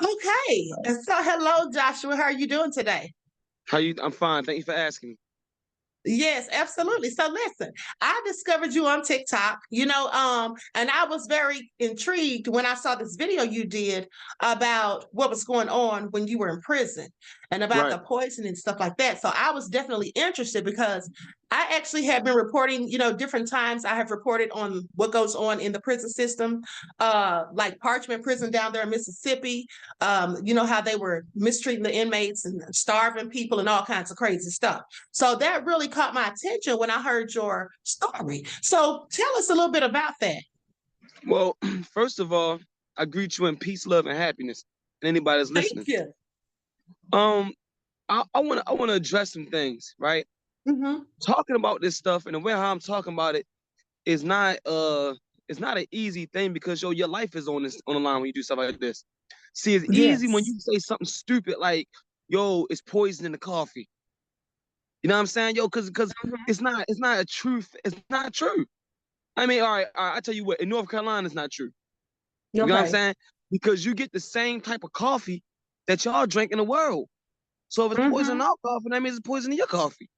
Okay. And so, hello, Joshua. How are you doing today? How you? I'm fine. Thank you for asking me. Yes, absolutely. So listen, I discovered you on TikTok, and I was very intrigued when I saw this video you did about what was going on when you were in prison and about Right. the poison and stuff like that. So I was definitely interested because I actually have been reporting, different times I have reported on what goes on in the prison system, like Parchment Prison down there in Mississippi. How they were mistreating the inmates and starving people and all kinds of crazy stuff. So that really caught my attention when I heard your story. So tell us a little bit about that. Well, first of all, I greet you in peace, love, and happiness. And anybody that's Thank listening. you. Um, I wanna address some things, right? Hmm. Talking about this stuff and the way how I'm talking about it is not it's not an easy thing because your life is on the line when you do stuff like this. See, it's easy when Yes. you say something stupid like, yo, it's poison in the coffee. You know what I'm saying? Yo, cause Hmm. it's not a truth. It's not true. I mean, all right, I tell you what, in North Carolina, it's not true. You know what I'm Okay. saying? Because you get the same type of coffee that y'all drink in the world. So if it's poison in Hmm. our coffee, that means it's poison in your coffee.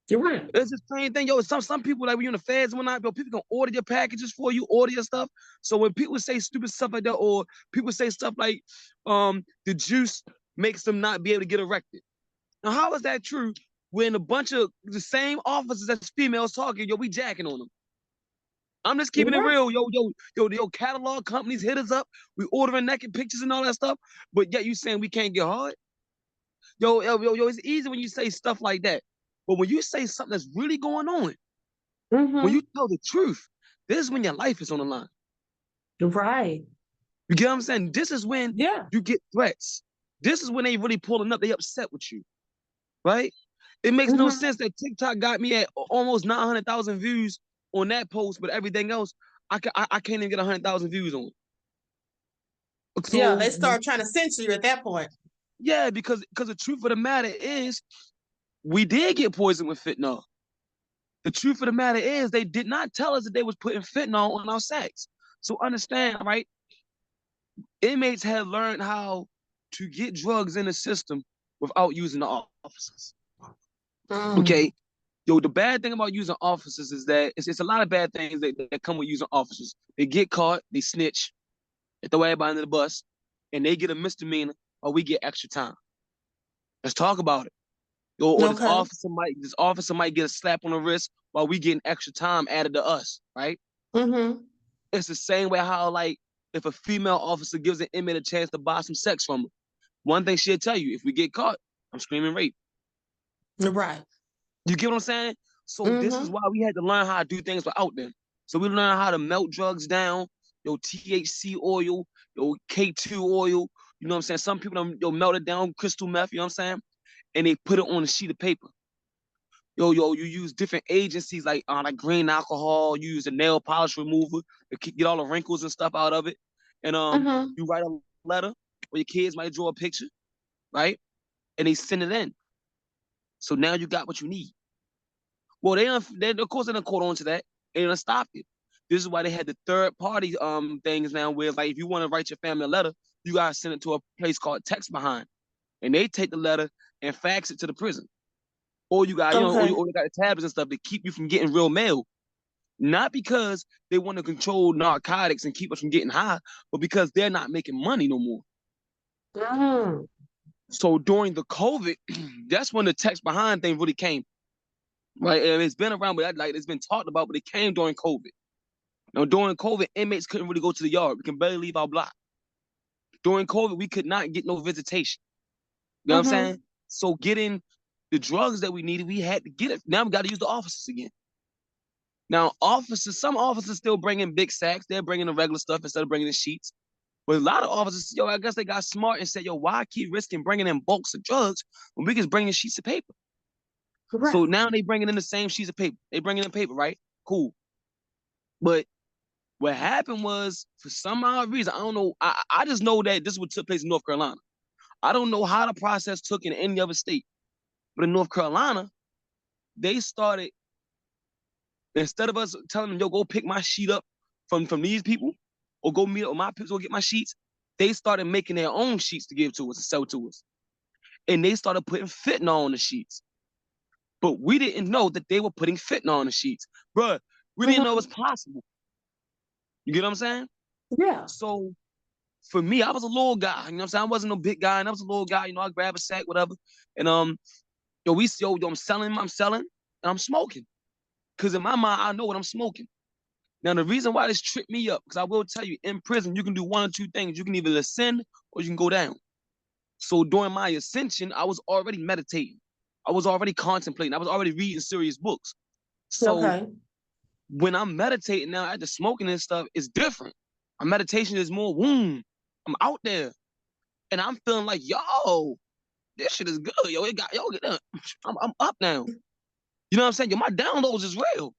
You're right. It's the same thing, yo. Some people like when you're in the feds and whatnot, yo, people can order your packages for you, order your stuff. So when people say stupid stuff like that, or people say stuff like, the juice makes them not be able to get erected. Now, how is that true when a bunch of the same officers as females talking, yo, we jacking on them? I'm just You're keeping it right. real, yo. Catalog companies hit us up. We ordering naked pictures and all that stuff, but yet you saying we can't get hard. Yo. It's easy when you say stuff like that, but when you say something that's really going on, when Hmm. you tell the truth, this is when your life is on the line. You're right. You get what I'm saying? This is when Yeah. you get threats. This is when they really pulling up. They upset with you, right? It makes no Hmm. sense that TikTok got me at almost 900,000 views on that post, but everything else, I can't even get 100,000 views on. Yeah. So They start trying to censor you at that point. yeah, because the truth of the matter is, we did get poisoned with fentanyl. The truth of the matter is, they did not tell us that they was putting fentanyl on our sacks. So understand, right? Inmates have learned how to get drugs in the system without using the officers. Mm. Okay, yo, the bad thing about using officers is that it's a lot of bad things that come with using officers. They get caught, they snitch, they throw everybody under the bus, and they get a misdemeanor or we get extra time. Let's talk about it. Or Okay. this officer might get a slap on the wrist while we getting extra time added to us, right? Hmm. It's the same way how like if a female officer gives an inmate a chance to buy some sex from her, one thing she'll tell you, if we get caught, I'm screaming rape. You're right. You get what I'm saying? So this is Hmm. why we had to learn how to do things without them. So we learn how to melt drugs down, yo, THC oil, yo, K2 oil. You know what I'm saying? Some people don't melt it down, crystal meth, you know what I'm saying? And they put it on a sheet of paper. Yo, you use different agencies like green alcohol, you use a nail polish remover to get all the wrinkles and stuff out of it. And Hmm. you write a letter, or your kids might draw a picture, right? And they send it in. So now you got what you need. Well, they of course they done caught on to that and they done stopped it. This is why they had the third party things now where like if you want to write your family a letter, you gotta send it to a place called Text Behind. And they take the letter and fax it to the prison. Or you got, Okay. or you got the tabs and stuff to keep you from getting real mail. Not because they want to control narcotics and keep us from getting high, but because they're not making money no more. Mm. So during the COVID, that's when the text behind thing really came. Right. And it's been around, but like it's been talked about, but it came during COVID. Now, during COVID, inmates couldn't really go to the yard. We can barely leave our block. During COVID, we could not get no visitation. You know what I'm saying? Hmm. So getting the drugs that we needed, we had to get it. Now we got to use the officers again. Now, some officers still bring in big sacks. They're bringing the regular stuff instead of bringing the sheets. But a lot of officers, yo, I guess they got smart and said, yo, why keep risking bringing in bulks of drugs when we can bring in sheets of paper? So Correct. now they bringing in the same sheets of paper. They bringing in paper, right? Cool. But what happened was, for some odd reason, I don't know. I just know that this is what took place in North Carolina. I don't know how the process took in any other state, but in North Carolina, they started, instead of us telling them, yo, go pick my sheet up from these people, or go meet up with my people, go get my sheets. they started making their own sheets to give to us, to sell to us. And they started putting fentanyl on the sheets. But we didn't know that they were putting fentanyl on the sheets. Bruh, we didn't know it was possible. You get what I'm saying? Yeah. So for me, I was a little guy. You know what I'm saying? I wasn't no big guy, and I was a little guy. You know, I grab a sack, whatever. And I'm selling, and I'm smoking. Because in my mind, I know what I'm smoking. Now, the reason why this tripped me up, because I will tell you, in prison, you can do one or two things. You can either ascend or you can go down. So during my ascension, I was already meditating. I was already contemplating. I was already reading serious books. So Okay. when I'm meditating now after smoking and stuff, it's different. My meditation is more womb. I'm out there. And I'm feeling like, yo, this shit is good. Yo, I'm up now. You know what I'm saying? Yo, my downloads is real.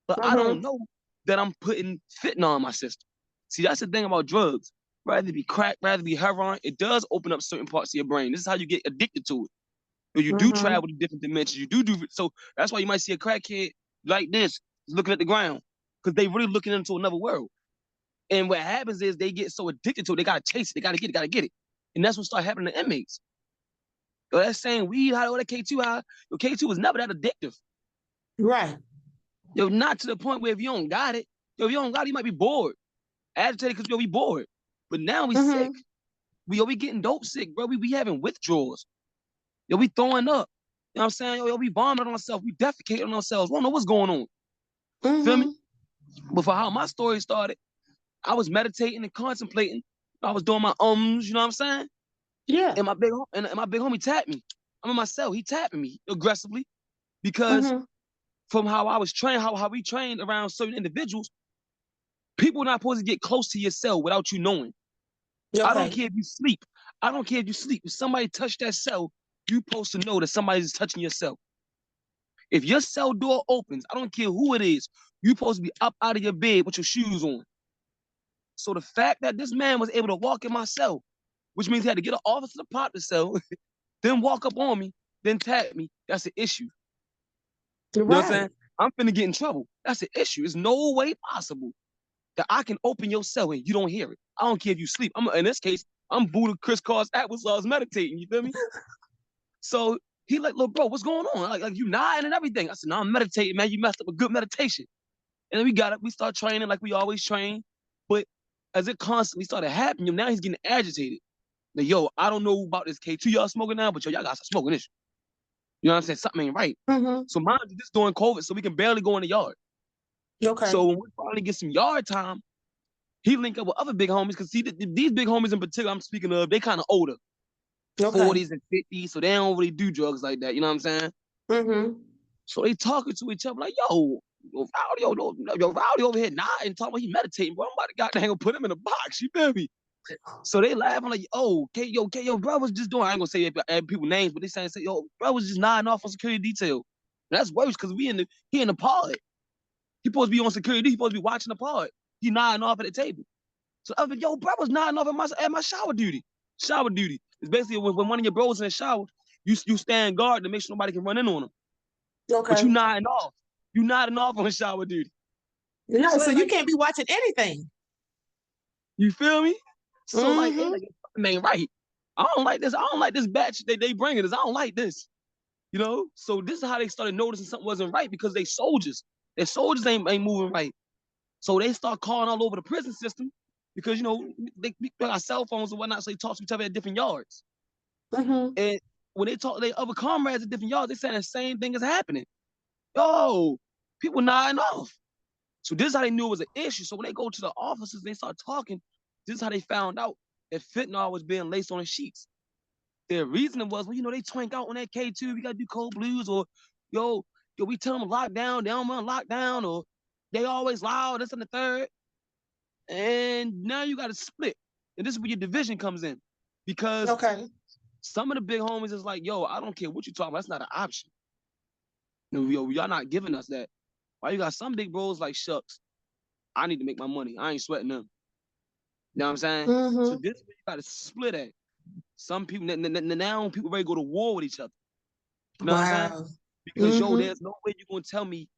But I don't know that I'm putting fentanyl in my system. See, that's the thing about drugs. Rather be crack, rather be heroin, it does open up certain parts of your brain. This is how you get addicted to it. But you do travel to different dimensions. You do. So that's why you might see a crackhead like this, looking at the ground, because they really looking into another world. And what happens is they get so addicted to it, they gotta chase it, they gotta get it. And that's what start happening to inmates. Yo, that saying weed, how that K2 high, your K2 was never that addictive. Right. Yo, not to the point where if you don't got it, if you don't got it, you might be bored. Agitated because we bored. But now we sick. We getting dope sick, bro. We having withdrawals. Yo, we throwing up. You know what I'm saying? Yo, we bombing on ourselves. We defecating on ourselves. We don't know what's going on. Feel me? But for how my story started, I was meditating and contemplating. I was doing my you know what I'm saying? Yeah. And my big homie tapped me. I'm in my cell. He tapping me aggressively because from how I was trained, how we trained around certain individuals, people are not supposed to get close to your cell without you knowing. Okay. I don't care if you sleep. I don't care if you sleep. If somebody touched that cell, you're supposed to know that somebody's touching your cell. If your cell door opens, I don't care who it is, you're supposed to be up out of your bed with your shoes on. So the fact that this man was able to walk in my cell, which means he had to get an officer to pop the cell, then walk up on me, then tap me, that's an issue. You know what I'm saying? I'm finna get in trouble. That's an issue. There's no way possible that I can open your cell and you don't hear it. I don't care if you sleep. In this case, I'm Buddha Chris Carr's applesauce meditating. You feel me? So he like, look, bro, what's going on? Like you nodding and everything. I said, no, I'm meditating, man. You messed up a good meditation. And then we start training like we always train. But as it constantly started happening, now he's getting agitated. Like, yo, I don't know about this K2 y'all smoking now, but yo, y'all got to smoking this. You know what I'm saying? Something ain't right. So mind you, this during COVID, so we can barely go in the yard. Okay. So when we finally get some yard time, he link up with other big homies, because see, these big homies in particular I'm speaking of, they kind of older. 40s and 50s, so they don't really do drugs like that, you know what I'm saying? So they talking to each other like, yo, Rowdy over here nodding, talking about he meditating, bro. I'm about to goddamn put him in a box, you feel me? So they laughing like, oh, yo, bro was just doing, I ain't gonna say people names, but they saying, yo, bro was just nodding off on security detail. And that's worse, because he in the pod. He supposed to be on security, he supposed to be watching the pod. He nodding off at the table. So I was like, yo, bro was nodding off at my shower duty. Shower duty. It's basically when one of your bros in the shower, you stand guard to make sure nobody can run in on him. Okay. But you nodding off. You nodding off on shower duty. Yeah, so you can't be watching anything. You feel me? So like, man, right. I don't like this. I don't like this batch they bringing us. I don't like this. You know? So this is how they started noticing something wasn't right, because they soldiers. Their soldiers ain't moving right. So they start calling all over the prison system, because, you know, they got cell phones and whatnot, so they talk to each other at different yards. And when they talk to their other comrades at different yards, they saying the same thing is happening. Yo, people nodding off. So this is how they knew it was an issue. So when they go to the officers, they start talking. This is how they found out that fentanyl was being laced on the sheets. Their reasoning was, well, you know, they twink out on that K2. We got to do cold blues, or yo, we tell them lock down. They don't want to lock down, or they always loud, this and the third. And now you got to split. And this is where your division comes in. Because some of the big homies is like, yo, I don't care what you talking about. That's not an option. You know, yo, y'all not giving us that. Why you got some big bros like, shucks, I need to make my money. I ain't sweating them. You know what I'm saying? So this is where you got to split at. Some people, now people ready to go to war with each other. You know what I'm saying? Because, yo, there's no way you're going to tell me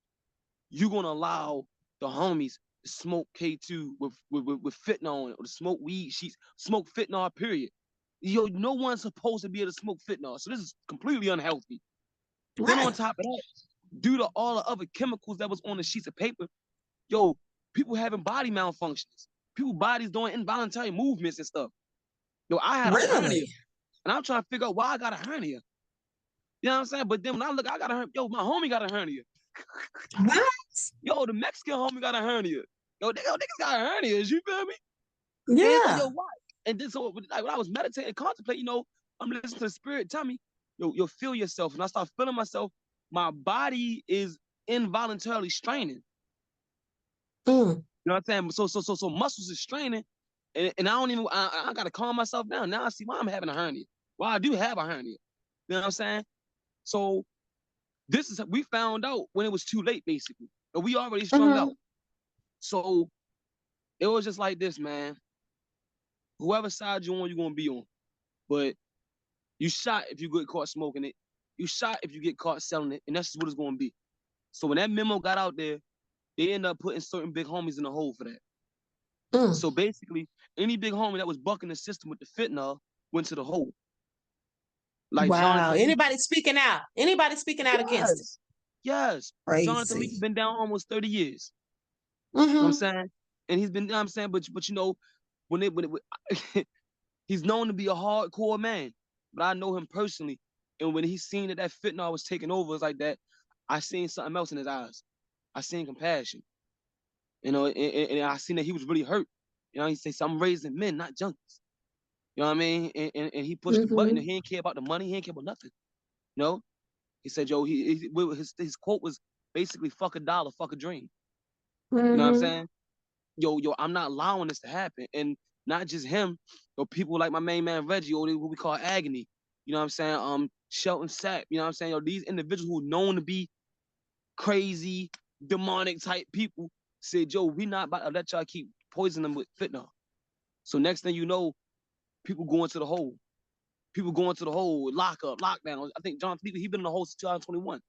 you're going to allow the homies smoke K2 with fentanyl on it, or to smoke weed sheets, smoke fentanyl, period. Yo, no one's supposed to be able to smoke fentanyl. So this is completely unhealthy. Then on Right. top of that, due to all the other chemicals that was on the sheets of paper, yo, people having body malfunctions. People bodies doing involuntary movements and stuff. Yo, I had a hernia. Really? And I'm trying to figure out why I got a hernia. You know what I'm saying? But then when I look, I got a hernia. Yo, my homie got a hernia. What? Yo, the Mexican homie got a hernia. Yo, niggas got hernias, you feel me? And it's like, Yeah. yo, why? And then so like, when I was meditating, contemplating, I'm listening to the spirit tell me, yo, feel yourself. And I start feeling myself. My body is involuntarily straining. Mm. You know what I'm saying? So muscles is straining, and I don't even I gotta calm myself down. Now I see why I'm having a hernia. Well, I do have a hernia. You know what I'm saying? So we found out when it was too late, basically. But we already strung out. So it was just like this, man. Whoever side you're gonna be on. But you shot if you get caught smoking it. You shot if you get caught selling it, and that's just what it's gonna be. So when that memo got out there, they ended up putting certain big homies in the hole for that. Mm. So basically, any big homie that was bucking the system with the fentanyl went to the hole. Like Wow. Jonathan Lee. Anybody speaking out? Anybody speaking out against it? Yes. Yes. Jonathan Lee's Crazy. been down almost 30 years. You know what I'm Mm-hmm. saying? And he's been, you know what I'm saying? But when he's known to be a hardcore man. But I know him personally. And when he seen that fentanyl was taking over, it's like that, I seen something else in his eyes. I seen compassion. And I seen that he was really hurt. He said, so I'm raising men, not junkies. You know what I mean? And he pushed the button, and Mm-hmm. he didn't care about the money. He didn't care about nothing. He said, yo, his quote was basically, fuck a dollar, fuck a dream. You know what I'm Mm-hmm. saying? Yo, I'm not allowing this to happen. And not just him, people like my main man, Reggie, or what we call Agony. You know what I'm saying? Shelton Sapp, you know what I'm saying? Yo, these individuals who are known to be crazy, demonic type people said, yo, we not about to let y'all keep poisoning them with fentanyl. So next thing you know, people go into the hole. People going to the whole lockup, lockdown. I think John Cleveland, he been in the hole since 2021.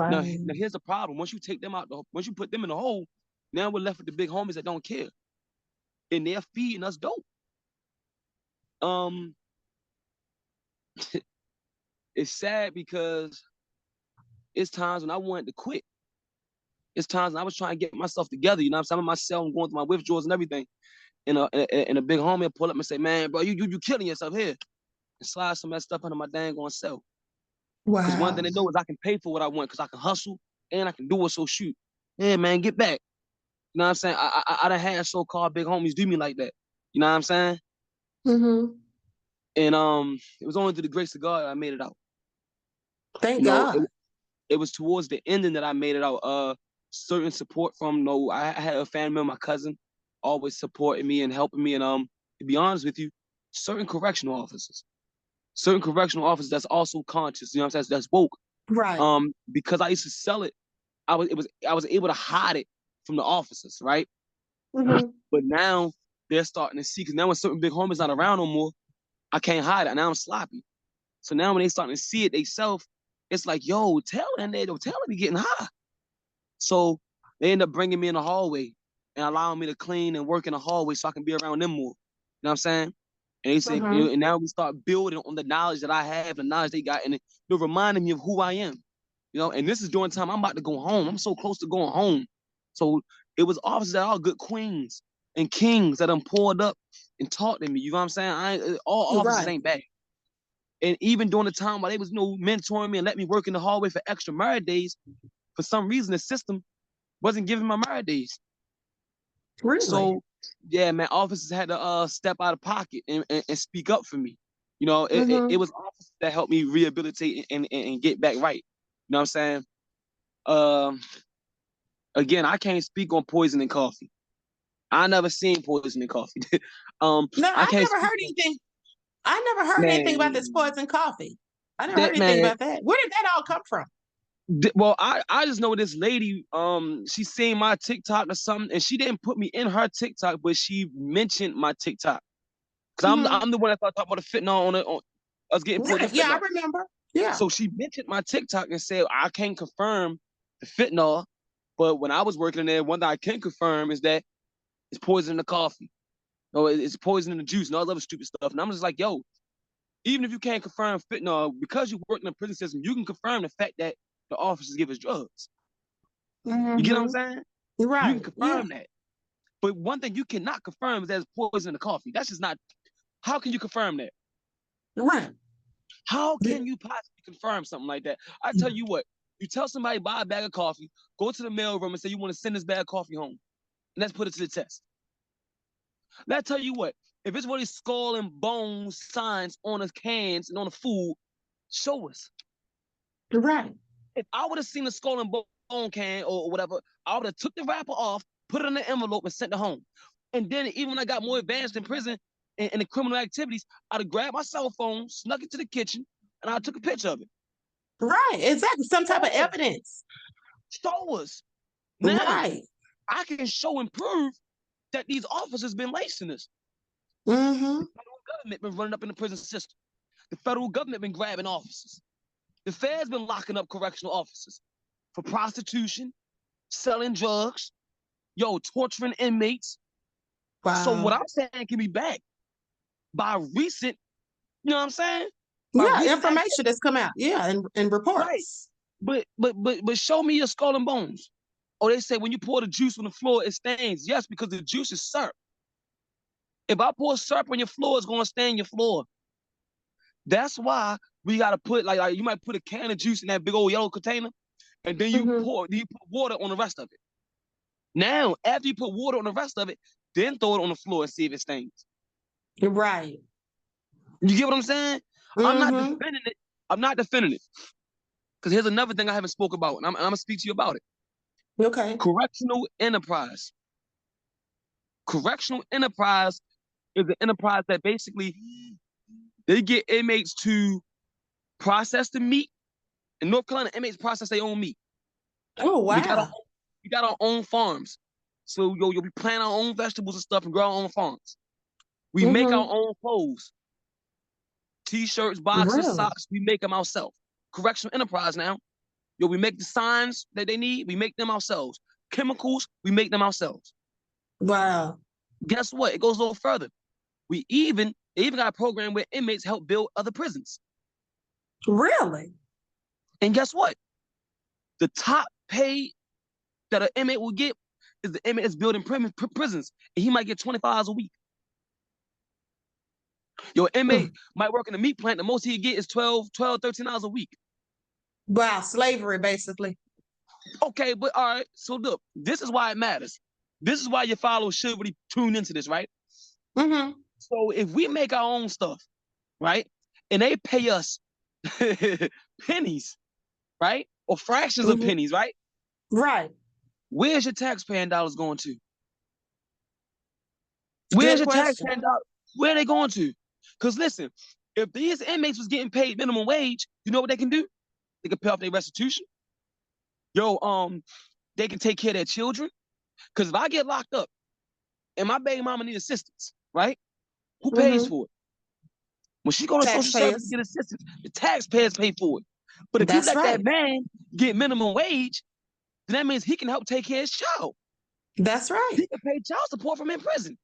Now, Wow. here's the problem. Once you take them out, once you put them in the hole, now we're left with the big homies that don't care, and they're feeding us dope. Um, it's sad because it's times when I wanted to quit. It's times when I was trying to get myself together. You know what I'm saying? I'm in my cell, I'm going through my withdrawals and everything. And a big homie will pull up and say, man, bro, you killing yourself here. And slide some of that stuff under my dang on self. Because one thing Wow. they know is I can pay for what I want because I can hustle and I can do it. So shoot. Yeah, man, get back. You know what I'm saying? I done had so-called big homies do me like that. You know what I'm saying? Mm-hmm. And it was only through the grace of God I made it out. Thank You know, God. it was towards the ending that I made it out. Certain support from I had a family member, my cousin, always supporting me and helping me. And to be honest with you, certain correctional officers that's also conscious. You know what I'm saying? That's woke. Right. Because I used to sell it, I was able to hide it from the officers, right? Mm-hmm. But now they're starting to see, because now when certain big homies not around no more, I can't hide it. Now I'm sloppy. So now when they starting to see it themselves, it's like, yo, tell them be getting high. So they end up bringing me in the hallway and allowing me to clean and work in the hallway so I can be around them more. You know what I'm saying? And they say, Mm-hmm. and now we start building on the knowledge that I have, the knowledge they got, and they're reminding me of who I am. And this is during time I'm about to go home. I'm so close to going home. So it was officers that are good queens and kings that pulled up and taught to me. You know what I'm saying? All officers Right. ain't bad. And even during the time while they was mentoring me and let me work in the hallway for extra merit days, for some reason the system wasn't giving my merit days. Really? So yeah, man, officers had to step out of pocket and speak up for me. It Mm-hmm. was officers that helped me rehabilitate and get back right. You know what I'm saying? Um, Again, I can't speak on poison in coffee. I never seen poison in coffee. No, I I can't never speak heard on, anything. I never heard anything about this man. poison coffee. I never heard That anything man. about that. Where did that all come from? Well, I just know this lady. She seen my TikTok or something, and she didn't put me in her TikTok, but she mentioned my TikTok because Mm-hmm. I'm the one that started talking about the fentanyl on us getting poisoned Right. with Yeah, I fentanyl. remember. Yeah. So she mentioned my TikTok and said I can't confirm the fentanyl, But when I was working in there, one thing I can confirm is that it's poison in the coffee. No, it's poison in the juice and all that other stupid stuff. And I'm just like, yo, even if you can't confirm fentanyl, because you work in the prison system, you can confirm the fact that the officers give us drugs. You get what I'm saying? Right. You can confirm that. But one thing you cannot confirm is there's poison in the coffee. That's just not. How can you confirm that? Right. How can you possibly confirm something like that? I tell you what, you tell somebody buy a bag of coffee, go to the mail room and say you want to send this bag of coffee home. And let's put it to the test. Let's tell you what, if it's really skull and bones signs on the cans and on the food, show us. Right. If I would have seen the skull and bone can or whatever, I would have took the wrapper off, put it in the envelope, and sent it home. And then even when I got more advanced in prison and the criminal activities, I'd have grabbed my cell phone, snuck it to the kitchen, and I took a picture of it. Right, exactly. Some type of evidence. Show us. Now, right. I can show and prove that these officers been lacing us. Mm-hmm. The federal government been running up in the prison system. The federal government been grabbing officers. The Fed's been locking up correctional officers for prostitution, selling drugs, torturing inmates. Wow. So what I'm saying can be backed by recent, you know what I'm saying? Yeah, information that's come out. Yeah, and reports. Right. But show me your skull and bones. Oh, they say when you pour the juice on the floor, it stains. Yes, because the juice is syrup. If I pour syrup on your floor, it's gonna stain your floor. That's why we gotta put like you might put a can of juice in that big old yellow container, and then you put water on the rest of it. Now, after you put water on the rest of it, then throw it on the floor and see if it stains. Right. You get what I'm saying? I'm not defending it. I'm not defending it. Because here's another thing I haven't spoke about, and I'm gonna speak to you about it. Okay. Correctional enterprise. Correctional enterprise is an enterprise that basically they get inmates to process the meat. In North Carolina, inmates process their own meat. Oh, wow. We got our own farms. So, you'll be planting our own vegetables and stuff and grow our own farms. We make our own clothes. T-shirts, boxers, socks, we make them ourselves. Correctional enterprise now. We make the signs that they need, we make them ourselves. Chemicals, we make them ourselves. Wow. Guess what? It goes a little further. They even got a program where inmates help build other prisons. Really? And guess what? The top pay that an inmate will get is the inmate that's building prisons, and he might get 25 hours a week. Your inmate might work in the meat plant. The most he get is 12, 13 hours a week. Wow, slavery, basically. Okay, but all right. So look, this is why it matters. This is why your followers should really tune into this, right? So if we make our own stuff, right, and they pay us pennies, right, or fractions of pennies, right? Right. Where's your taxpaying dollars going to? Where's your taxpaying dollars? Where are they going to? Because listen, if these inmates was getting paid minimum wage, you know what they can do? They can pay off their restitution. They can take care of their children. Because if I get locked up and my baby mama needs assistance, right? Who pays for it? When she go to social service to get assistance, the taxpayers pay for it. But if you let that man get minimum wage, then that means he can help take care of his child. That's right. He can pay child support from in prison.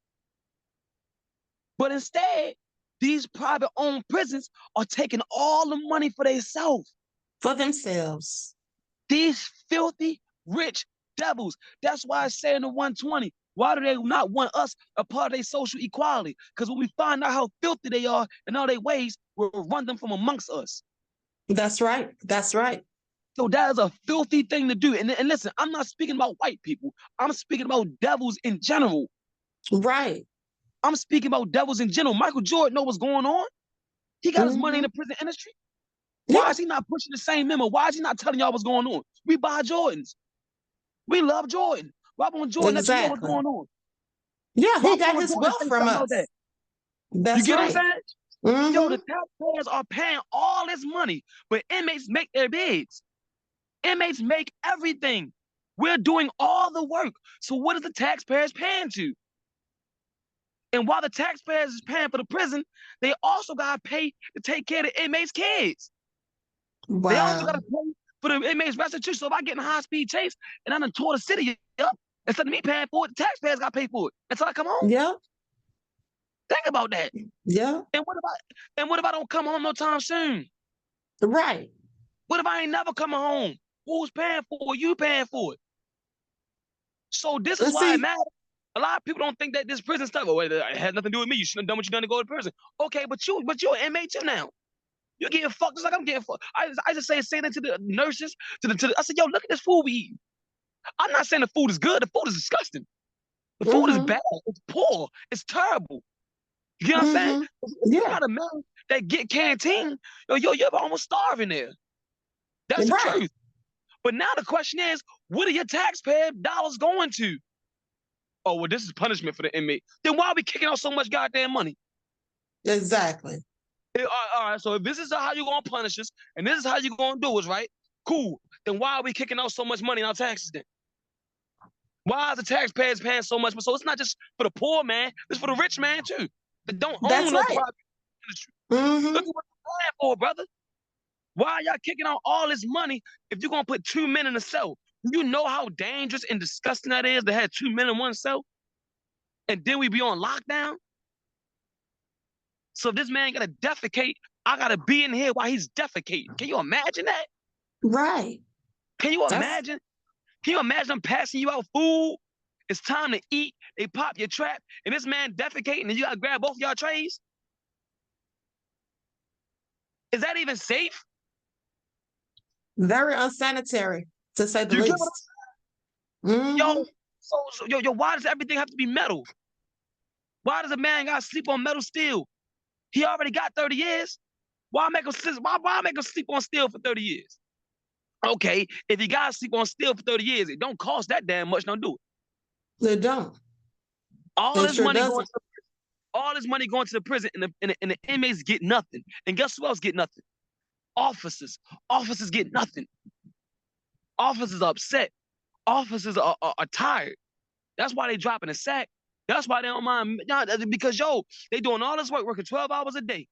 But instead, these private-owned prisons are taking all the money for themselves. For themselves. These filthy, rich devils. That's why I say in the 120, why do they not want us a part of their social equality? Because when we find out how filthy they are and all their ways, we'll run them from amongst us. That's right. That's right. So that is a filthy thing to do. And listen, I'm not speaking about white people. I'm speaking about devils in general. Right. I'm speaking about devils in general. Michael Jordan know what's going on. He got his money in the prison industry. Why is he not pushing the same memo? Why is he not telling y'all what's going on? We buy Jordans. We love Jordan. Why won't Jordan let you know what's going on? Yeah, he got his wealth from us. That's you get what I'm saying? Yo, the taxpayers are paying all this money, but inmates make their bids. Inmates make everything. We're doing all the work. So what is the taxpayers paying to? And while the taxpayers is paying for the prison, they also got to pay to take care of the inmates' kids. Wow. They also got to pay for the inmates restitution. So if I get in a high-speed chase and I done tore the city up, instead of me paying for it, the taxpayers got to pay for it until I come home. Yeah. Think about that. Yeah. And what if I don't come home no time soon? Right. What if I ain't never coming home? Who's paying for it? You paying for it. So this is why it matters. A lot of people don't think that this prison stuff, it has nothing to do with me. You shouldn't have done what you done to go to prison. Okay, but you're an inmate too now. You're getting fucked just like I'm getting fucked. I just say that to the nurses, I said, yo, look at this food we eat. I'm not saying the food is good. The food is disgusting. The food is bad. It's poor. It's terrible. You know what I'm saying? Yeah. You got a man that get canteen, you're almost starving there. That's the truth. But now the question is, what are your taxpayer dollars going to? Oh, well, this is punishment for the inmate. Then why are we kicking out so much goddamn money? Exactly. All right, so if this is how you're going to punish us, and this is how you're going to do us, right? Cool. Then why are we kicking out so much money in our taxes then? Why are the taxpayers paying so much? So it's not just for the poor man, it's for the rich man too. That don't own no private industry. Look at what you're paying for, brother. Why are y'all kicking out all this money if you're going to put 2 men in a cell? Do you know how dangerous and disgusting that is to have 2 men in one cell? And then we be on lockdown? So if this man got to defecate, I got to be in here while he's defecating. Can you imagine that? Right. Can you imagine? Can you imagine them passing you out food? It's time to eat. They pop your trap, and this man defecating, and you got to grab both of y'all trays? Is that even safe? Very unsanitary, to say the least. Yo, why does everything have to be metal? Why does a man got to sleep on metal steel? He already got 30 years. Why make him sleep on steel for 30 years? Okay, if he got to sleep on steel for 30 years, it don't cost that damn much, don't do it. They don't. All this money going to the prison, and the inmates get nothing. And guess who else get nothing? Officers. Officers get nothing. Officers are upset. Officers are tired. That's why they dropping a sack. That's why they don't mind. Because, they doing all this work, working 12 hours a day,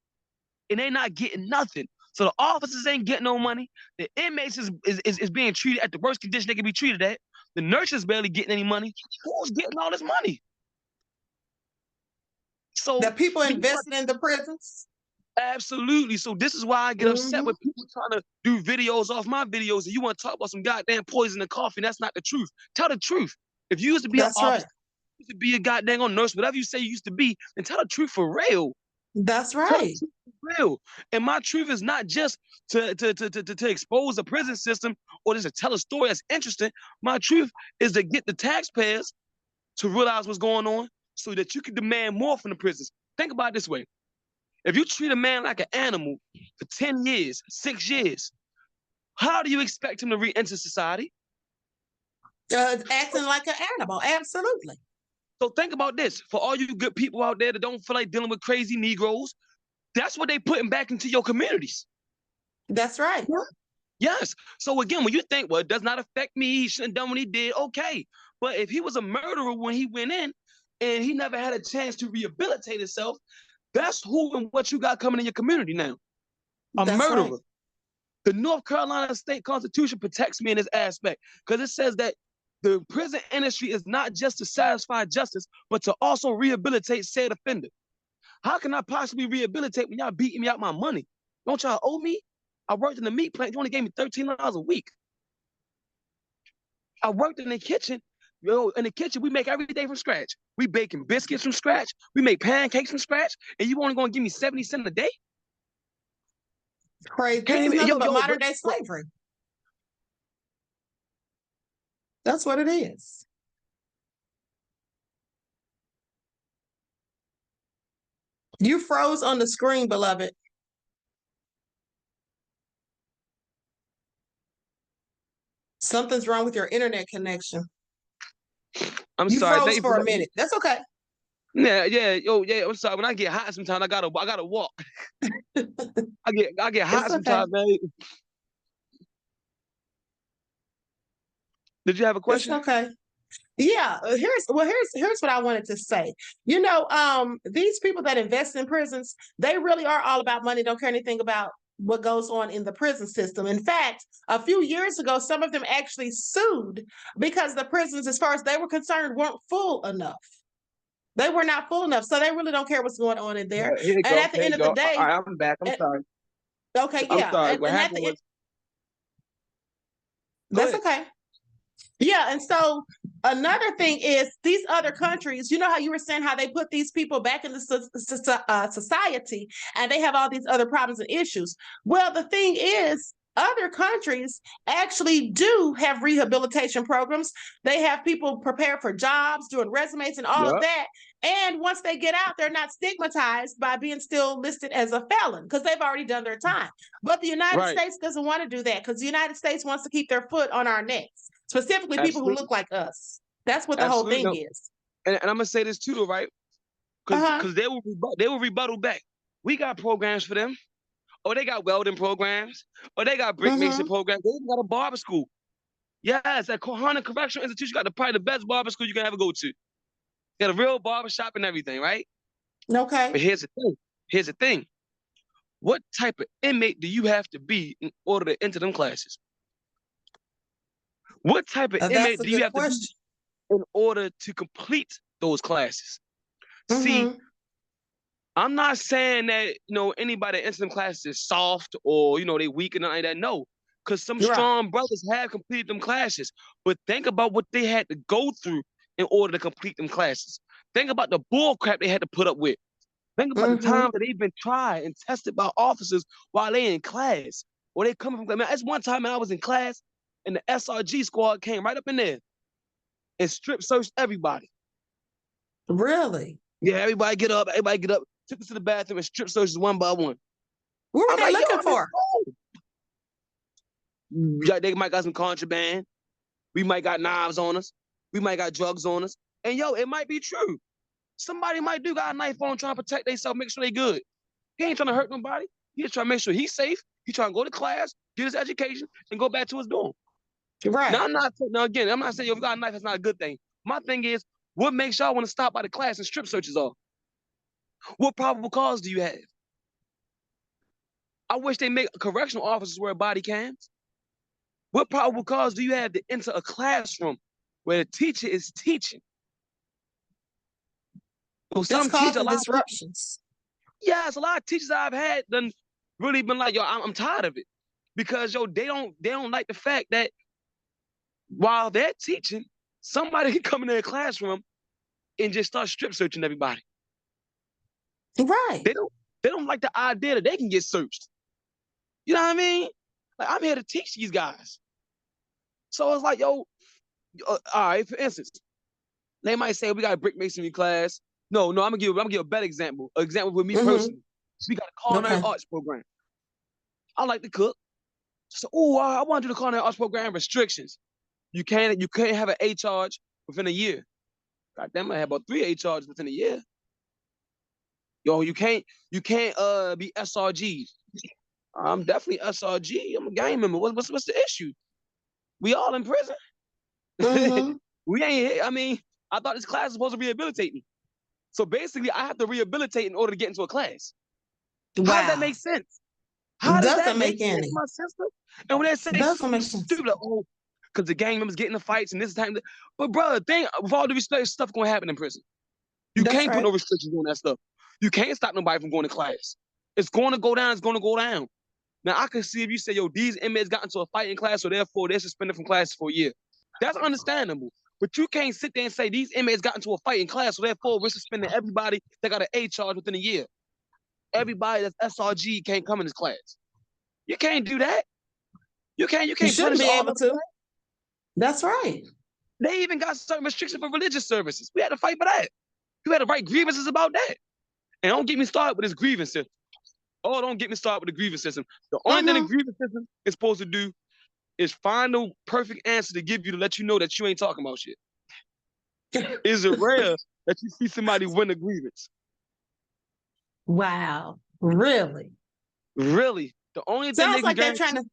and they not getting nothing. So the officers ain't getting no money. The inmates is being treated at the worst condition they can be treated at. The nurses barely getting any money. Who's getting all this money? So the people invested in the prisons? Absolutely. So this is why I get upset with people trying to do videos off my videos, and you want to talk about some goddamn poison in coffee. That's not the truth. Tell the truth. If you used to be an officer, you used to be a goddamn nurse, whatever you say you used to be, then tell the truth for real. That's right. Real. And my truth is not just to expose the prison system or just to tell a story that's interesting. My truth is to get the taxpayers to realize what's going on so that you can demand more from the prisons. Think about it this way. If you treat a man like an animal for 10 years, 6 years, how do you expect him to re-enter society? Acting like an animal, absolutely. So think about this. For all you good people out there that don't feel like dealing with crazy Negroes, that's what they putting back into your communities. That's right. Yes. So again, when you think, well, it does not affect me, he shouldn't have done what he did, okay. But if he was a murderer when he went in and he never had a chance to rehabilitate himself, that's who and what you got coming in your community now. A murderer. Right. The North Carolina State Constitution protects me in this aspect because it says that the prison industry is not just to satisfy justice, but to also rehabilitate said offender. How can I possibly rehabilitate when y'all beating me out my money? Don't y'all owe me? I worked in the meat plant. You only gave me $13 a week. I worked in the kitchen. In the kitchen, we make every day from scratch. We baking biscuits from scratch. We make pancakes from scratch. And you only going to give me 70 cents a day? Crazy. This is nothing but modern day slavery. That's what it is. You froze on the screen, beloved. Something's wrong with your internet connection. I'm sorry. You froze for a minute. That's okay. Yeah. I'm sorry. When I get hot sometimes, I gotta walk. I get hot sometimes, man. Did you have a question? It's okay. Yeah, here's what I wanted to say. These people that invest in prisons, they really are all about money, don't care anything about what goes on in the prison system. In fact, a few years ago, some of them actually sued because the prisons, as far as they were concerned, weren't full enough. They were not full enough. So they really don't care what's going on in there. Here you And go. at the Here end you of the go. day, All right, I'm back. I'm sorry. okay, I'm yeah. sorry. What And at happened the was, go That's ahead. okay. Yeah, and so another thing is these other countries, you know how you were saying how they put these people back in the society and they have all these other problems and issues. Well, the thing is, other countries actually do have rehabilitation programs. They have people prepare for jobs, doing resumes and all of Yep. that. And once they get out, they're not stigmatized by being still listed as a felon because they've already done their time. But the United Right. States doesn't want to do that because the United States wants to keep their foot on our necks, specifically people who Absolutely. look like us. That's what the whole Absolutely. thing No. is. And I'm gonna say this too, though, right? Because they will rebuttal back. We got programs for them, or they got welding programs, or they got brick mason programs. They even got a barber school. Yes, at Kohana Correctional Institution got probably the best barber school you can ever go to. Got a real barber shop and everything, right? Okay. But here's the thing. Here's the thing. What type of inmate do you have to be in order to enter them classes? What type of That's inmate a do you good have to be question. in order to complete those classes? See, I'm not saying that anybody that enters them classes is soft or they weak and nothing like that. No, because some Right. strong brothers have completed them classes. But think about what they had to go through in order to complete them classes. Think about the bull crap they had to put up with. Think about the time that they've been tried and tested by officers while they in class. Or they coming from, man, that's one time I was in class and the SRG squad came right up in there and strip searched everybody. Really? Yeah, everybody get up, took us to the bathroom and strip searches one by one. What were I'm they like, looking for? They might got some contraband. We might got knives on us. We might got drugs on us. And it might be true. Somebody might got a knife on trying to protect themselves, make sure they good. He ain't trying to hurt nobody. He just trying to make sure he's safe. He trying to go to class, get his education, and go back to his dorm. Right. Now, I'm not saying if you got a knife, that's not a good thing. My thing is, what makes y'all want to stop by the class and strip searches off? What probable cause do you have? I wish they make correctional officers wear body cams. What probable cause do you have to enter a classroom where the teacher is teaching? So That's some teacher, causing disruptions. Yes, a lot of teachers I've had done really been like, I'm tired of it. Because they don't like the fact that while they're teaching, somebody can come in their classroom and just start strip searching everybody. Right. They don't like the idea that they can get searched. You know what I mean? Like, I'm here to teach these guys. So it's like, all right, for instance, they might say we got a brick masonry class. No, I'm gonna give a better example. An example with me personally. We got a culinary arts program. I like to cook. So, I want to do the culinary arts program. Restrictions. You can't have an A charge within a year. God damn, I have about 3 A charges within a year. You can't be SRG. I'm definitely SRG. I'm a gang member. What's the issue? We all in prison. We ain't. I mean, I thought this class was supposed to rehabilitate me. So basically, I have to rehabilitate in order to get into a class. Wow. How does that make sense? How does that make sense, my sister? And when they say something stupid, like, because the gang members get in the fights and this time, but brother, with all the respect, stuff gonna happen in prison. You can't put no restrictions on that stuff. You can't stop nobody from going to class. It's going to go down. It's going to go down. Now I can see if you say, these inmates got into a fight in class, so therefore they're suspended from class for a year. That's understandable. But you can't sit there and say these inmates got into a fight in class, so therefore we're suspending everybody that got an A charge within a year. Everybody that's SRG can't come in this class. You can't do that. You can't shouldn't be able to. That's right. They even got certain restrictions for religious services. We had to fight for that. You had to write grievances about that. And don't get me started with this grievance system. Don't get me started with the grievance system. The only thing the grievance system is supposed to do is find the perfect answer to give you to let you know that you ain't talking about shit. Is it rare that you see somebody win a grievance? Wow. Really? Really? The only thing sounds like they're trying to.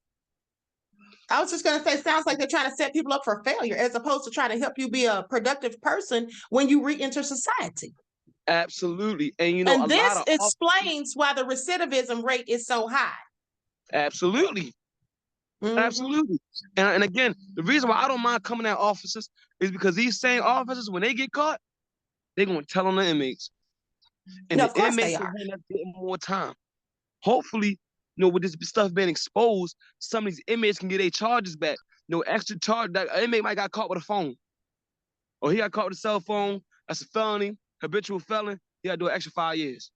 I was just going to say, sounds like they're trying to set people up for failure as opposed to trying to help you be a productive person when you re-enter society. Absolutely. And and this explains why the recidivism rate is so high. Absolutely. Absolutely. And again, the reason why I don't mind coming at officers is because these same officers, when they get caught, they're going to tell on the inmates. And No, the of course inmates they are are. the one that's getting more time. Hopefully, with this stuff being exposed, some of these inmates can get their charges back. Extra charge. That an inmate might got caught with a phone. Or he got caught with a cell phone. That's a felony, habitual felon. He got to do an extra 5 years.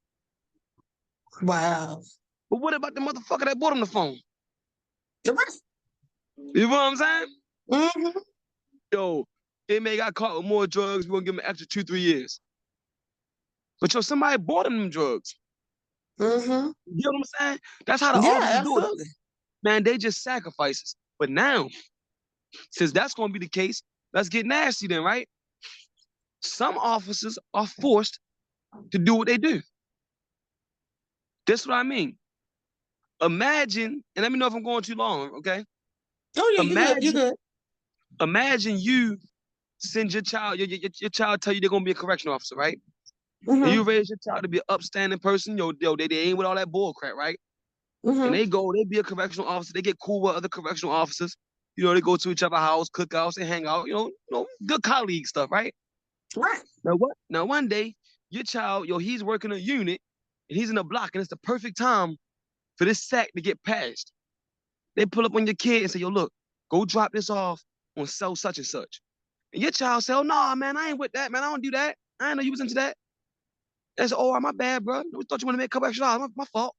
Wow. But what about the motherfucker that bought him the phone? Right. You know what I'm saying? Mm-hmm. Yo, inmate got caught with more drugs. We're going to give him an extra 2-3 years. But somebody bought him them drugs. Mm-hmm. You know what I'm saying? That's how the Yeah, officers do it. absolutely. Man, they just sacrifices. But now, since that's going to be the case, let's get nasty then, right? Some officers are forced to do what they do. That's what I mean. Imagine, and let me know if I'm going too long, okay? Oh yeah, you good. You good. Imagine you send your child, your child tell you they're going to be a correctional officer, right? And you raise your child to be an upstanding person, they ain't with all that bull crap, right? And they be a correctional officer. They get cool with other correctional officers. They go to each other's house, cookouts, and hang out. Good colleague stuff, right? Right. Now one day, your child, he's working a unit, and he's in a block, and it's the perfect time for this sack to get passed. They pull up on your kid and say, yo, look, go drop this off on cell such and such. And your child say, oh, no, man, I ain't with that, man. I don't do that. I didn't know you was into that. They say, oh, my bad, bro. We thought you wanted to make a couple extra dollars. My fault.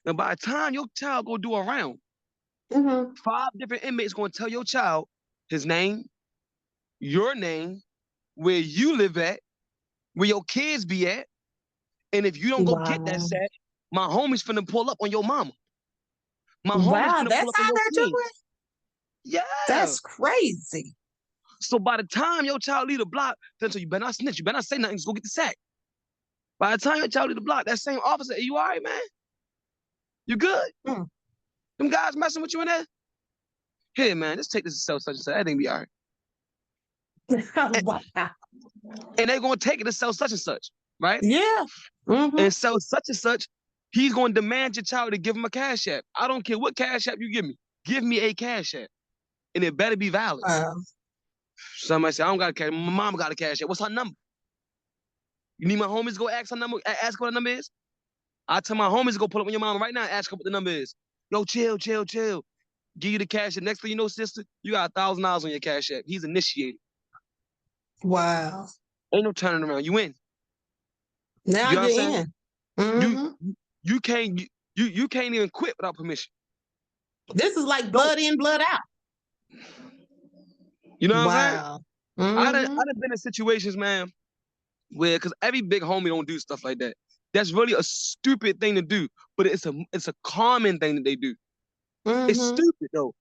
Now, by the time your child go do a round, 5 different inmates going to tell your child his name, your name, where you live at, where your kids be at. And if you don't go get that Wow. sack, my homie's finna pull up on your mama. My homie's Wow, finna pull that's up on how your they're kid. doing. Yeah. That's crazy. So by the time your child leave the block, then so you better not snitch. You better not say nothing. Just go get the sack. By the time your child leave the block, that same officer, hey, you all right, man? You good? Them guys messing with you in there? Here, man, just take this to self such and such. Everything be all right. Wow. And they're going to take it to sell such and such, right? Yeah. And sell such and such, he's going to demand your child to give him a cash app. I don't care what cash app you give me. Give me a cash app. And it better be valid. Somebody say, I don't got a cash. My mom got a cash app. What's her number? You need my homies to go ask her number, ask what her number is? I tell my homies to go pull up on your mom right now and ask her what the number is. Yo, chill. Give you the cash app. Next thing you know, sister, you got $1,000 on your cash app. He's initiated. Wow. Ain't no turning around. You in. Now You know you're what I'm in. saying? You can't even quit without permission. This is like blood in, blood out. You know what I'm saying? Wow. I done been in situations, man, where because every big homie don't do stuff like that. That's really a stupid thing to do, but it's a common thing that they do. It's stupid though.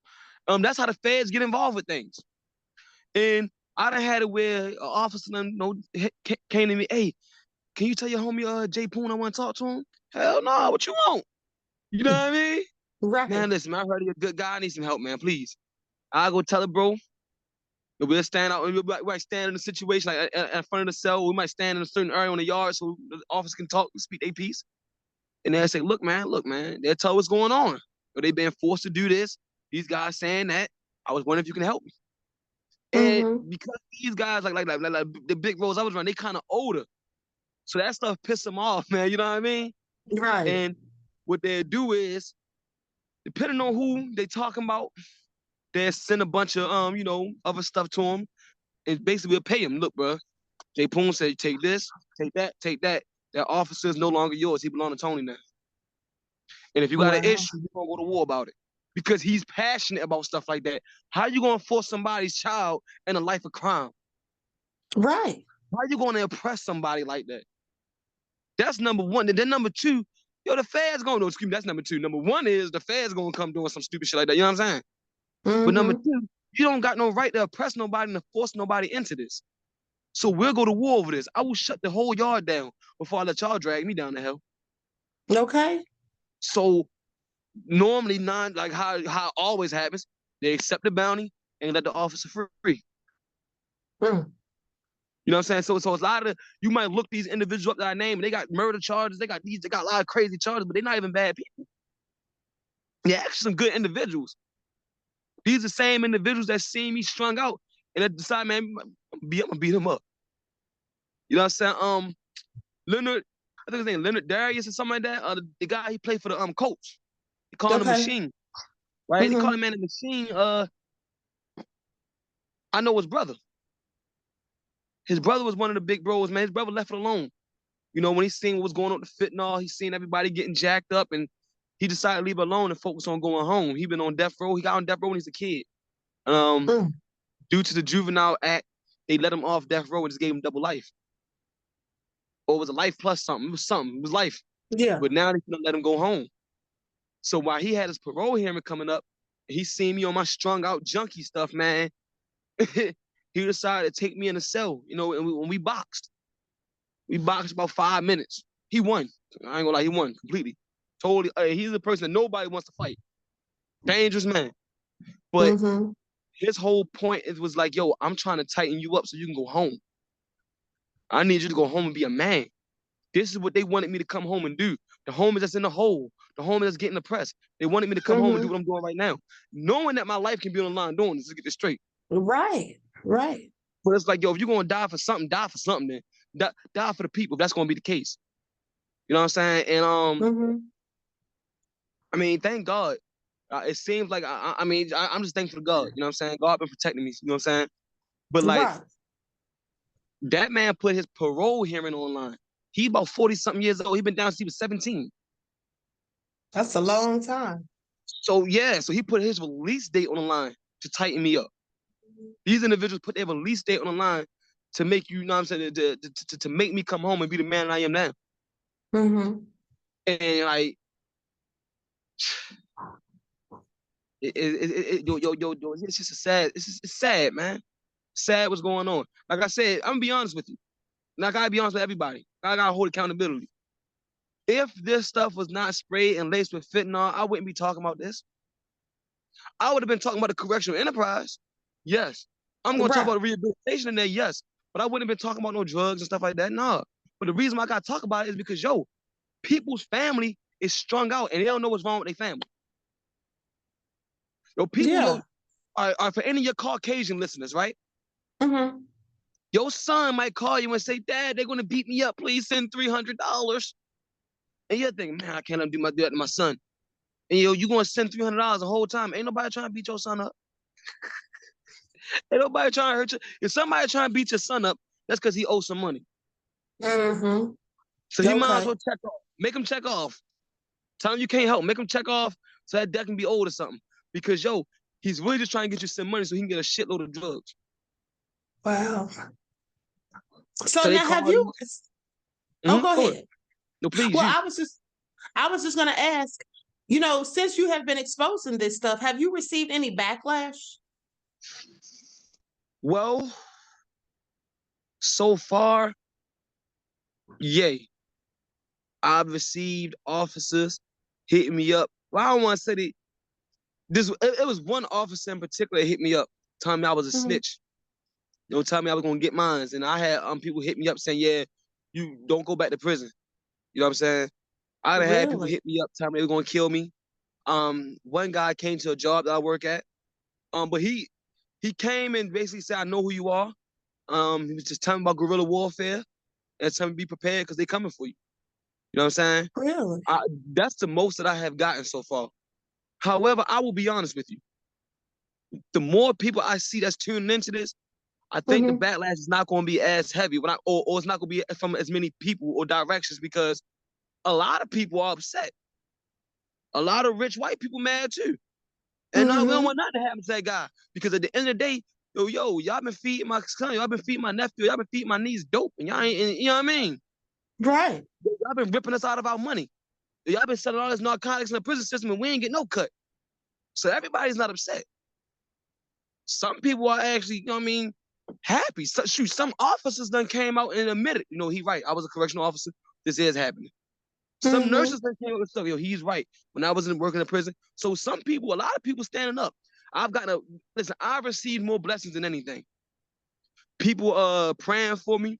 That's how the feds get involved with things. And I done had it where an officer came to me, hey, can you tell your homie Jay Poon I want to talk to him? Hell no, what you want? You know what I mean? Right. Man, listen, man, I heard you're a good guy. I need some help, man, please. I'll go tell it, bro. We'll stand out. We might stand in a situation like in front of the cell. We might stand in a certain area on the yard so the officer can talk, speak their piece. And they'll say, look, man. They'll tell what's going on. Or they been forced to do this. These guys saying that. I was wondering if you can help me. And because these guys, like the big roles I was running, they kind of older. So that stuff piss them off, man. You know what I mean? Right. And what they'll do is, depending on who they talking about, they'll send a bunch of other stuff to them, and basically we'll pay him. Look, bro, Jay Poon said, take this, take that, take that. That officer is no longer yours. He belongs to Tony now. And if you got an issue, you're gonna go to war about it. Because he's passionate about stuff like that. How you gonna force somebody's child in a life of crime? Right. How you gonna impress somebody like that? That's number one. And then number two, the feds gonna know. Excuse me, that's number two. Number one is the feds gonna come doing some stupid shit like that. You know what I'm saying? But number two, you don't got no right to oppress nobody and to force nobody into this. So we'll go to war over this. I will shut the whole yard down before I let y'all drag me down the hill. Okay. So normally, like how it always happens, they accept the bounty and let the officer free. You know what I'm saying? So it's a lot of you might look these individuals up that I name, and they got murder charges, they got a lot of crazy charges, but they're not even bad people. Yeah, actually some good individuals. These are the same individuals that seen me strung out and that decide, man, I'm gonna beat him up. You know what I'm saying? Leonard, I think his name Leonard Darius or something like that. The guy he played for the Colts. They call him the Okay. Machine, right? They call him man the Machine. I know his brother. His brother was one of the big bros, man. His brother left it alone. You know, when he seen what was going on with the fentanyl, he seen everybody getting jacked up, and he decided to leave it alone and focus on going home. He been on death row. He got on death row when he was a kid. Mm. Due to the Juvenile Act, they let him off death row and just gave him double life. Or it was a life plus something. It was something. It was life. Yeah. But now they gonna let him go home. So while he had his parole hearing coming up, he seen me on my strung out junkie stuff, man. He decided to take me in a cell, you know, and when we boxed. We boxed about 5 minutes. He won. I ain't gonna lie, he won completely. Totally. He's a person that nobody wants to fight. Dangerous man. But his whole point was like, yo, I'm trying to tighten you up so you can go home. I need you to go home and be a man. This is what they wanted me to come home and do. The homies that's in the hole, the homies that's getting oppressed. They wanted me to come home and do what I'm doing right now. Knowing that my life can be on the line doing this, to get this straight. Right. Right. But it's like, yo, if you're gonna die for something then. Die for the people if that's gonna be the case. You know what I'm saying? And I mean, thank God. It seems like I'm just thankful to God. You know what I'm saying? God been protecting me. You know what I'm saying? But like Right. that man put his parole hearing online. He about 40-something years old. He been down since he was 17. That's a long time. So yeah, so he put his release date on the line to tighten me up. These individuals put their release date on the line to make you know what I'm saying, to make me come home and be the man I am now. And like it's just it's sad, man. Sad what's going on. Like I said, I'm gonna be honest with you. And I gotta be honest with everybody. I gotta hold accountability. If this stuff was not sprayed and laced with fentanyl, I wouldn't be talking about this. I would have been talking about the correctional enterprise. Yes. I'm gonna talk about rehabilitation in there, yes. But I wouldn't have been talking about no drugs and stuff like that. Nah. But the reason why I gotta talk about it is because people's family is strung out and they don't know what's wrong with their family. People, for any of your Caucasian listeners, right? Your son might call you and say, Dad, they're gonna beat me up. Please send $300. And you're thinking, man, I can't do that to my son. And you gonna send $300 the whole time. Ain't nobody trying to beat your son up. Ain't nobody trying to hurt you. If somebody trying to beat your son up, that's because he owes some money. So he might as well check off. Make him check off. Tell him you can't help. Make him check off so that debt can be owed or something. Because he's really just trying to get you some money so he can get a shitload of drugs. Wow. So now have you? Oh, go ahead. No, please. Well, I was just gonna ask. You know, since you have been exposing this stuff, have you received any backlash? Well, so far, yay. I've received officers hitting me up. Well, I don't want to say that. It was one officer in particular that hit me up, telling me I was a snitch. You know, telling me I was gonna get mines, and I had people hit me up saying, "Yeah, you don't go back to prison." You know what I'm saying? I had people hit me up telling me they were gonna kill me. One guy came to a job that I work at. But he came and basically said, "I know who you are." He was just telling me about guerrilla warfare and telling me be prepared because they're coming for you. You know what I'm saying? Really? That's the most that I have gotten so far. However, I will be honest with you. The more people I see that's tuning into this, I think the backlash is not going to be as heavy or it's not going to be from as many people or directions because a lot of people are upset. A lot of rich white people mad too. And we don't want nothing to happen to that guy because at the end of the day, y'all been feeding my son, y'all been feeding my nephew, y'all been feeding my niece dope, and y'all ain't, you know what I mean? Right. Y'all been ripping us out of our money. Y'all been selling all this narcotics in the prison system and we ain't get no cut. So everybody's not upset. Some people are actually, you know what I mean, happy. So, shoot, some officers done came out and admitted, he right. I was a correctional officer. This is happening. Some nurses done came out and stuff. He's right. When I was working in prison. So a lot of people standing up. I've received more blessings than anything. People praying for me,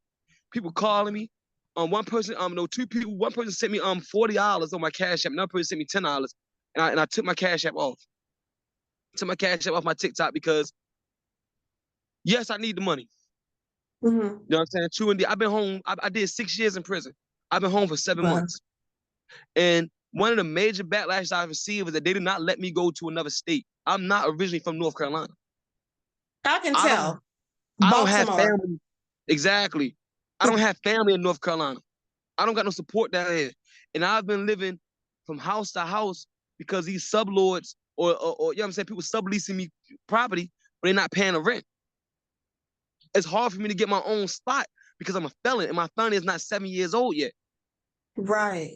people calling me. One person, two people, one person sent me $40 on my Cash App, another person sent me $10. and I took my Cash App off. Took my Cash App off my TikTok because yes, I need the money. You know what I'm saying? True indeed. I've been home. I did 6 years in prison. I've been home for 7 months. And one of the major backlashes I received was that they did not let me go to another state. I'm not originally from North Carolina. I can tell. I don't have family. Exactly. I don't have family in North Carolina. I don't got no support down here. And I've been living from house to house because these sublords or you know what I'm saying, people subleasing me property, but they're not paying the rent. It's hard for me to get my own spot because I'm a felon and my felony is not 7 years old yet. Right.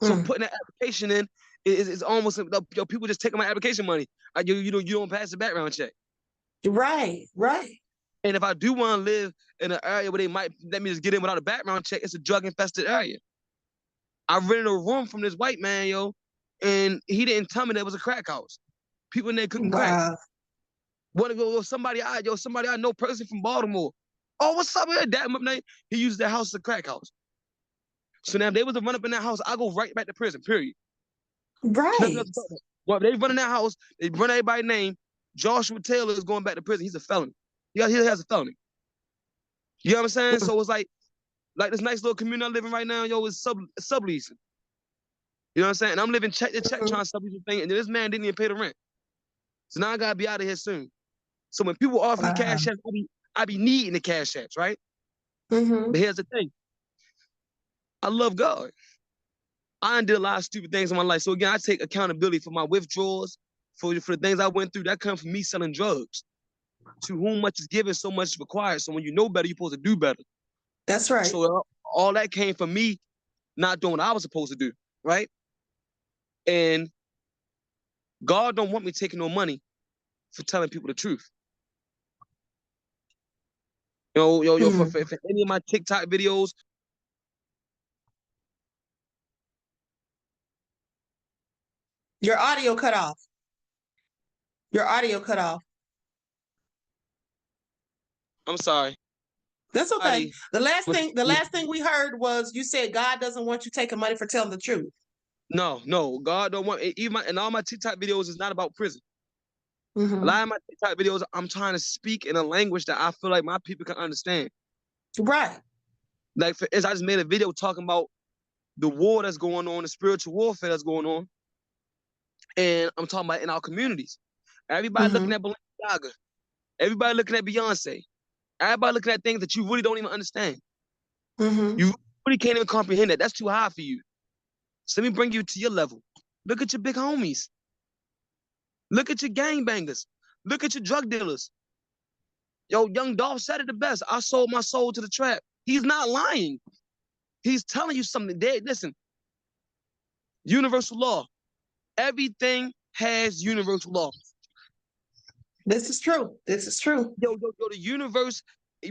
So putting that application in is almost people just taking my application money. You don't pass the background check. Right. And if I do want to live in an area where they might let me just get in without a background check, it's a drug infested area. I rented a room from this white man, yo, and he didn't tell me there was a crack house. People in there cooking crack. What somebody I know, person from Baltimore. Oh, what's up here? Dad, he used their house as a crack house. So now if they was to run up in that house, I go right back to prison, period. Right. Well, they run in that house, they run everybody's name. Joshua Taylor is going back to prison. He's a felon. He has a felony. You know what I'm saying? So it's like this nice little community I live in right now, yo, is subleasing. You know what I'm saying? And I'm living check to check trying to sublease the thing, and this man didn't even pay the rent. So now I gotta be out of here soon. So when people offer me cash apps, I be needing the cash apps, right? But here's the thing. I love God. I did a lot of stupid things in my life. So again, I take accountability for my withdrawals, for the things I went through. That comes from me selling drugs. To whom much is given, so much is required. So when you know better, you're supposed to do better. That's right. So all that came from me not doing what I was supposed to do, right? And God don't want me taking no money for telling people the truth. For any of my TikTok videos. Your audio cut off. I'm sorry. That's okay. The last thing we heard was you said God doesn't want you taking money for telling the truth. No, God don't want and all my TikTok videos is not about prison. A lot of my TikTok videos, I'm trying to speak in a language that I feel like my people can understand. Right. Like I just made a video talking about the war that's going on, the spiritual warfare that's going on. And I'm talking about in our communities. Everybody looking at Balenciaga. Everybody looking at Beyonce. Everybody looking at things that you really don't even understand. You really can't even comprehend that. That's too high for you. So let me bring you to your level. Look at your big homies. Look at your gangbangers. Look at your drug dealers. Yo, Young Dolph said it the best. I sold my soul to the trap. He's not lying. He's telling you something. Listen, universal law. Everything has universal law. This is true. Yo, the universe,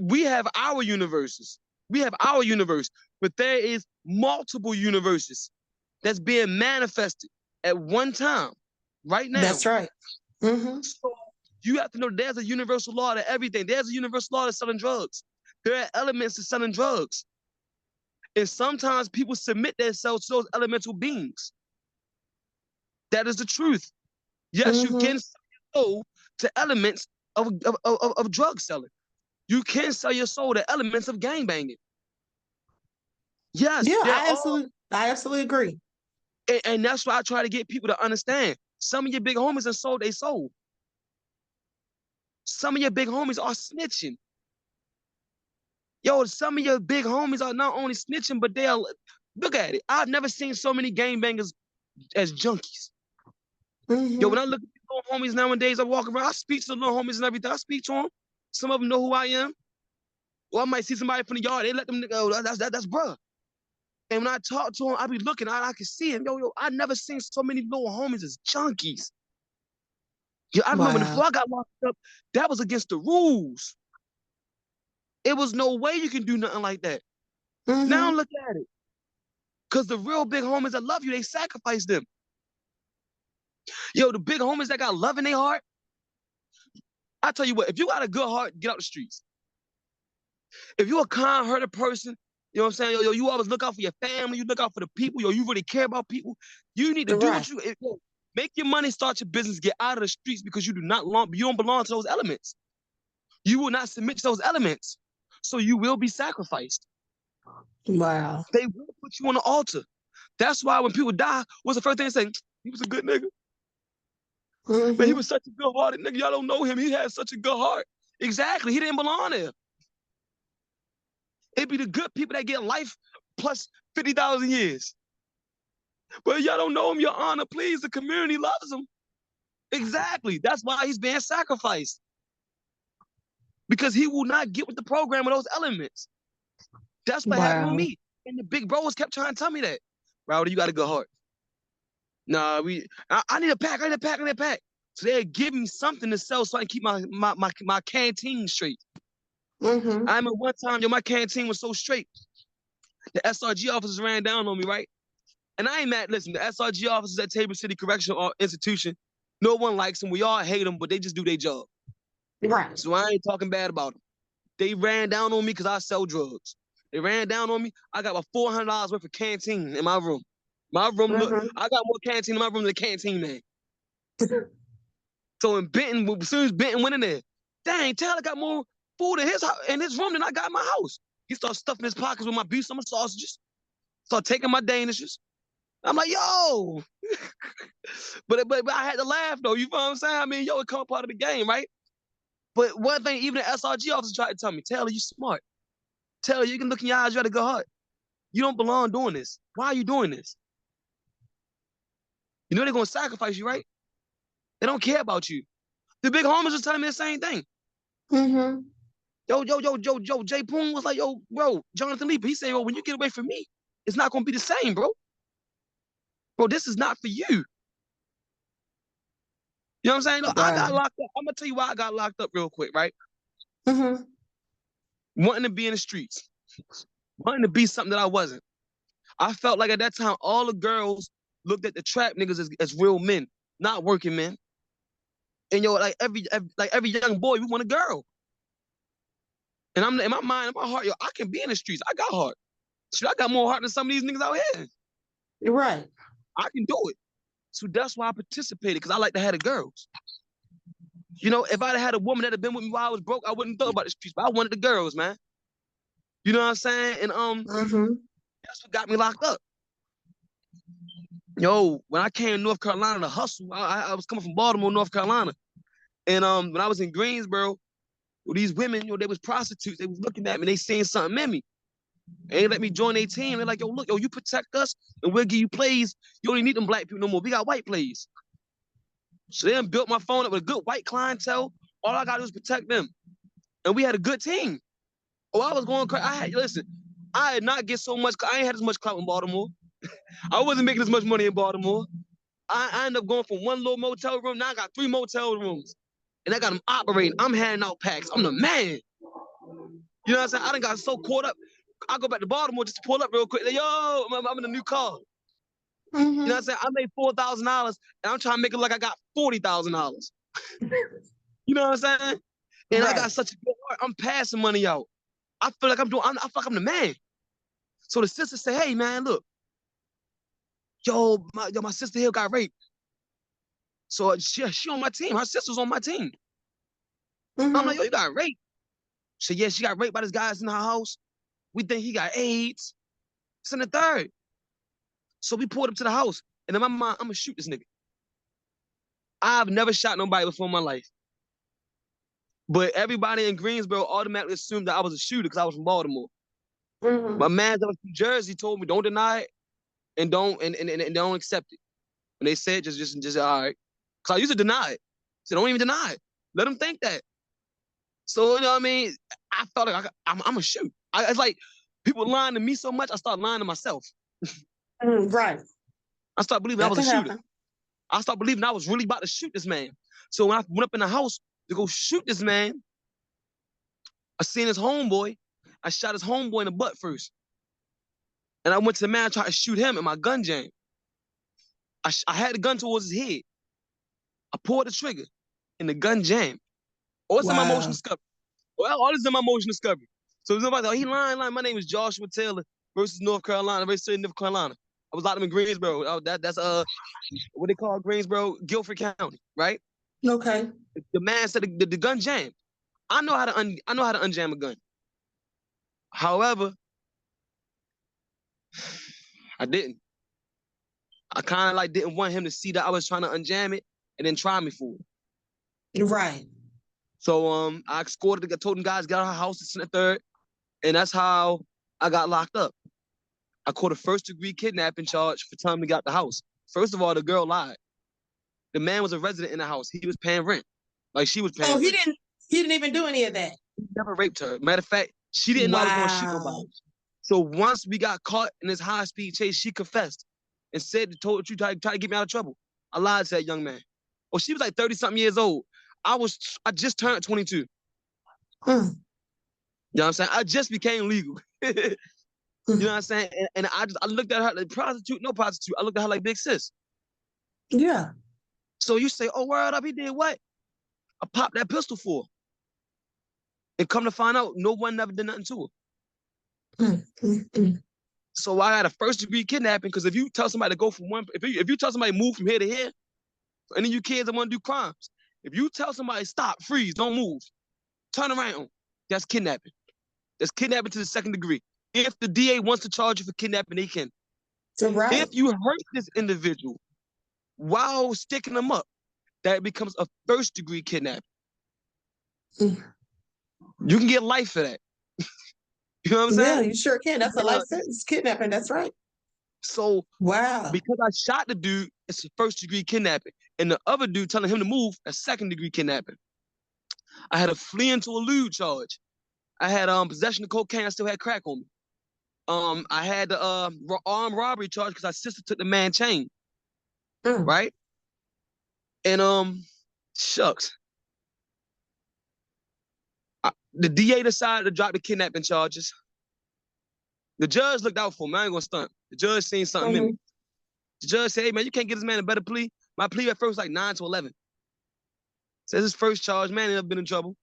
we have our universes. We have our universe, but there is multiple universes that's being manifested at one time, right now. That's right. So you have to know there's a universal law to everything. There's a universal law to selling drugs. There are elements to selling drugs. And sometimes people submit themselves to those elemental beings. That is the truth. Yes, you can sell your soul to elements of drug selling. You can sell your soul to elements of gangbanging. Yes. Yeah, I absolutely agree. And that's why I try to get people to understand. Some of your big homies have sold their soul. Some of your big homies are snitching. Yo, some of your big homies are not only snitching, but they are, look at it. I've never seen so many gangbangers as junkies. Yo, when I look at little homies nowadays, I walk around, I speak to the little homies and everything. I speak to them. Some of them know who I am. Or I might see somebody from the yard, they let them go, that's bruh. And when I talk to him, I be looking, I can see him. Yo, I never seen so many little homies as junkies. Yo, I remember before I got locked up, that was against the rules. It was no way you can do nothing like that. Now look at it. Because the real big homies that love you, they sacrifice them. Yo, the big homies that got love in their heart, I tell you what, if you got a good heart, get out the streets. If you're a kind-hearted person, you know what I'm saying? Yo, you always look out for your family, you look out for the people, yo, you really care about people, you need to do what you, Make your money, start your business, get out of the streets because you don't belong to those elements. You will not submit to those elements. So you will be sacrificed. Wow. They will put you on the altar. That's why when people die, what's the first thing they say? He was a good nigga. But he was such a good-hearted nigga. Y'all don't know him. He had such a good heart. Exactly. He didn't belong there. It'd be the good people that get life plus 50,000 years. But y'all don't know him, Your Honor. Please, the community loves him. Exactly. That's why he's being sacrificed. Because he will not get with the program of those elements. That's what happened with me. And the big bros kept trying to tell me that. Rowdy, you got a good heart. Nah, I need a pack, I need a pack. So they'd give me something to sell so I can keep my canteen straight. I remember one time, my canteen was so straight. The SRG officers ran down on me, right? And I ain't mad. Listen, the SRG officers at Tabor City Correctional Institution, no one likes them. We all hate them, but they just do their job. Right. So I ain't talking bad about them. They ran down on me because I sell drugs. They ran down on me. I got about $400 worth of canteen in my room. My room, look, I got more canteen in my room than the canteen man. So in Benton, as soon as Benton went in there, dang, Taylor got more food in his room than I got in my house. He started stuffing his pockets with my beef, some sausages. Start taking my danishes. I'm like, yo. but I had to laugh though. You feel what I'm saying? I mean, yo, it come part of the game, right? But one thing, even the SRG officer tried to tell me, Taylor, you smart. Taylor, you can look in your eyes, you got a good heart. You don't belong doing this. Why are you doing this? You know they're gonna sacrifice you, right? They don't care about you. The big homies was telling me the same thing. Yo, Jay Poon was like, yo, bro, Jonathan Lee, he said, yo, when you get away from me, it's not gonna be the same, bro. Bro, this is not for you. You know what I'm saying? Look, I got locked up. I'm gonna tell you why I got locked up real quick, right? Wanting to be in the streets. Wanting to be something that I wasn't. I felt like at that time, all the girls looked at the trap niggas as real men, not working men. And yo, like every young boy, we want a girl. And I'm in my mind, in my heart, yo, I can be in the streets. I got heart. Shit, I got more heart than some of these niggas out here. You're right. I can do it. So that's why I participated, because I like to have the girls. You know, if I'd had a woman that had been with me while I was broke, I wouldn't thought about the streets, but I wanted the girls, man. You know what I'm saying? And that's what got me locked up. Yo, when I came to North Carolina to hustle, I was coming from Baltimore, North Carolina. And when I was in Greensboro, these women, they was prostitutes. They was looking at me. They saying something in me. They ain't let me join their team. They're like, yo, look, yo, you protect us and we'll give you plays. You don't need them black people no more. We got white plays. So they done built my phone up with a good white clientele. All I got to do is protect them. And we had a good team. Oh, I was going crazy. Listen, I did not get so much. I ain't had as much clout in Baltimore. I wasn't making as much money in Baltimore. I ended up going from one little motel room. Now I got 3 motel rooms. And I got them operating. I'm handing out packs. I'm the man. You know what I'm saying? I done got so caught up. I go back to Baltimore just to pull up real quick. Like, yo, I'm in a new car. You know what I'm saying? I made $4,000 and I'm trying to make it like I got $40,000. You know what I'm saying? And I got such a good heart. I'm passing money out. I feel like I feel like I'm the man. So the sister say, hey man, look. My sister here got raped. So she on my team. Her sister's on my team. I'm like, yo, you got raped? She said, yeah, she got raped by this guy that's in her house. We think he got AIDS. It's in the third. So we pulled him to the house. And in my mind, I'm going to shoot this nigga. I've never shot nobody before in my life. But everybody in Greensboro automatically assumed that I was a shooter because I was from Baltimore. My man that was from Jersey told me, don't deny it and don't accept it. When they said, just all right. Because I used to deny it. So don't even deny it. Let them think that. So, you know what I mean? I felt like I'm going to shoot. It's like people lying to me so much, I started lying to myself. Right. I started believing I was a shooter. I started believing I was really about to shoot this man. So when I went up in the house to go shoot this man, I seen his homeboy. I shot his homeboy in the butt first. And I went to the man, tried to shoot him, and my gun jammed. I had the gun towards his head. I pulled the trigger, and the gun jammed. All this in my motion discovery. Well, all this in my motion discovery. So somebody thought, he lying. My name is Joshua Taylor versus North Carolina, versus North Carolina. I was locked up in Greensboro. That's what they call Greensboro, Guilford County, right? Okay. The man said the gun jammed. I know how to unjam a gun. However, I didn't. I kind of like didn't want him to see that I was trying to unjam it and then try me for it. Right. So I escorted. I told them guys get out of her house. It's in the third, and that's how I got locked up. I caught a first-degree kidnapping charge for telling me to get out the house. First of all, the girl lied. The man was a resident in the house. He was paying rent, like she was paying. Oh, rent. He didn't even do any of that. He never raped her. Matter of fact, she didn't know I was going to shoot nobody. So once we got caught in this high-speed chase, she confessed and said, told the truth, tried to get me out of trouble. I lied to that young man. Oh, she was like 30-something years old. I just turned 22. You know what I'm saying? I just became legal. You know what I'm saying? And I looked at her like prostitute, no prostitute. I looked at her like big sis. Yeah. So you say, oh, word up, he did what? I popped that pistol for her. And come to find out, no one never did nothing to her. So I had a first-degree kidnapping, because if you tell somebody to go from if you tell somebody move from here to here, any of you kids that want to do crimes, if you tell somebody stop, freeze, don't move, turn around, that's kidnapping. That's kidnapping to the second degree. If the DA wants to charge you for kidnapping, they can. So right. If you hurt this individual while sticking them up, that becomes a first-degree kidnapping. You can get life for that. You know what I'm saying? Yeah, you sure can. That's a life sentence. Kidnapping, that's right. So, wow. Because I shot the dude, it's a first-degree kidnapping. And the other dude telling him to move, a second-degree kidnapping. I had a flee into a lewd charge. I had possession of cocaine. I still had crack on me. I had the armed robbery charge because our sister took the man chain. Right? And shucks. The DA decided to drop the kidnapping charges. The judge looked out for me. I ain't gonna stunt. The judge seen something in me. The judge said, hey, man, you can't get this man a better plea. My plea at first was like 9 to 11. Says his first charge, man, he never been in trouble.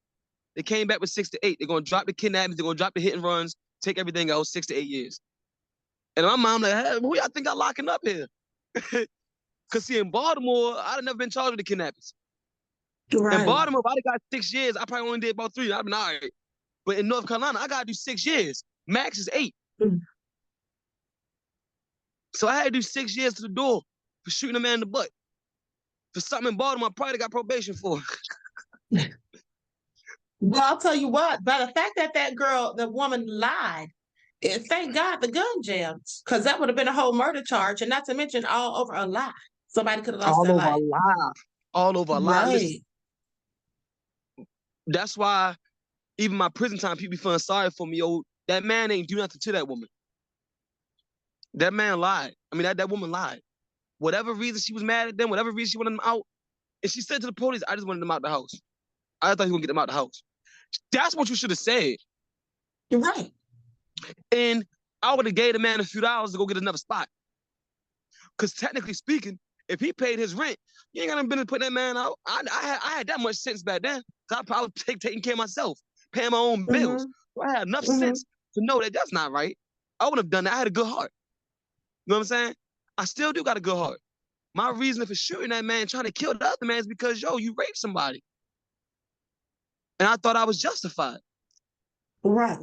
They came back with 6 to 8. They're gonna drop the kidnappings. They're gonna drop the hit and runs, take everything else, 6 to 8 years. And my mom like, hey, who y'all think I'm locking up here? Because see, in Baltimore, I'd have never been charged with the kidnappings. Right. In Baltimore, if I'd have got 6 years, I probably only did about 3. I'd have been all right. But in North Carolina, I gotta do 6 years. Max is 8. So I had to do 6 years to the door for shooting a man in the butt. For something in Baltimore, I probably got probation for. Well, I'll tell you what, by the fact that the woman lied, thank God the gun jammed, because that would have been a whole murder charge, and not to mention all over a lie. Somebody could have lost their life. All over a lie. Right. Listen, that's why even my prison time, people be feeling sorry for me. Yo, that man ain't do nothing to that woman. That man lied. I mean, that woman lied. Whatever reason she was mad at them, whatever reason she wanted them out, and she said to the police, I just wanted them out the house. I thought he was going to get them out the house. That's what you should have said. You're right. And I would have gave the man a few hours to go get another spot. Because technically speaking, if he paid his rent, you ain't got no business putting that man out. I had that much sense back then. I probably taking care of myself, paying my own bills. So I had enough sense to know that that's not right. I would have done that. I had a good heart. You know what I'm saying? I still do got a good heart. My reason for shooting that man, trying to kill the other man, is because, yo, you raped somebody. And I thought I was justified. Right.